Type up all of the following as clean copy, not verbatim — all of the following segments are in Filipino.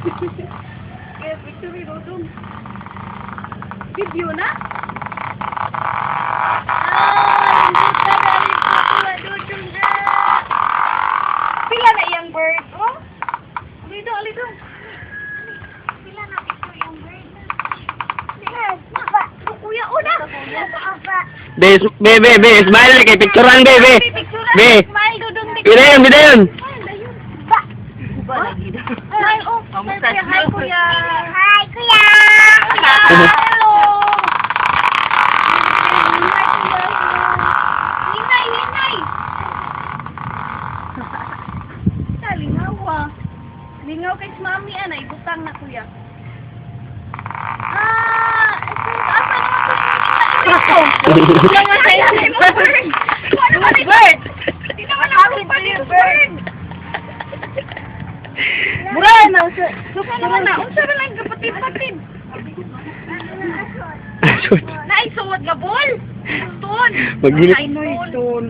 Kaya picture ni Dodong. Video na? Pila na iyang bird, oh? Alito, alito. Pila na picture iyang bird. Kuya, una. Be, smile kay picturean be. Be. Smile, Dodong. Pila yun, bida yun. Hi, oh. Hi, kuya. Hi, kuya. Hello. Hinay. Lingaw ah. Lingaw kay mami ana, ibutang na kuya. Asa naman ko ito? Nga sa'yo si bird. Ano ba ni bird? Hindi naman ako pa ni bird. Mura na. Suka naman na. Unsa na lang kapatid-patid. Naisuot nga bol. Stone. Pag-init.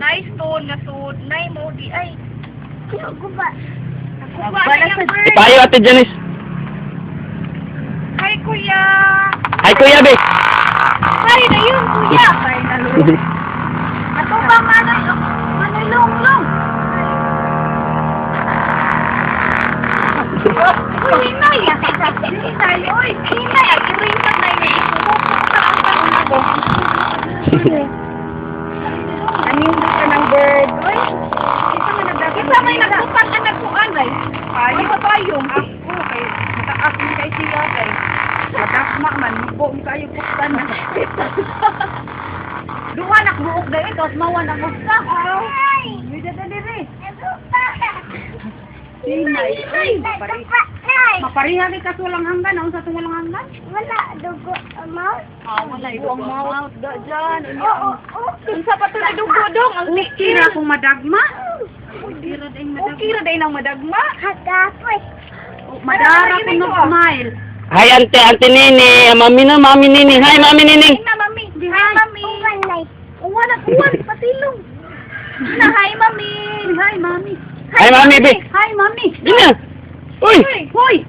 Nice stone nga stone. Nay mo di ay. Kuba na yung bird. Ipayo ate Janice. Hi kuya. Hi kuya be. Hi na yun kuya. Hi na lung. Ato ba manulong. Uy, Inay! Inay, oy! Inay, agirisan na yun. Pumupunta ang tanong ako. Anin ka ng bird. Oy! Isa may nagputang ka nagpuan ay. Ay, papayong. Ako, kay mataas mo kay siya kay. Madakma man, buong kayo putan na. Duwan ak buok dahil ito, mawan ang usta. Ay! May dali. Inay. Mapariha kay kasulang hanggan. Ano sa tuwalang hanggan? Wala, dugo, mouth. Wala. Buang mouth. Dyan. Kung sa pato na dugo dong. Ang Kira kong madagma. Kira day ng madagma. Hagapos. Madara Madara ko ko ng smile. Hi ante Nini. Mami Nini. Hi mami Nini. Na mami. Hi mami. Uwan. Uwan. Patilong. Na hi mami. Hi, mami. Hi mami be. Hi mami. Dina. Uy. Hoy.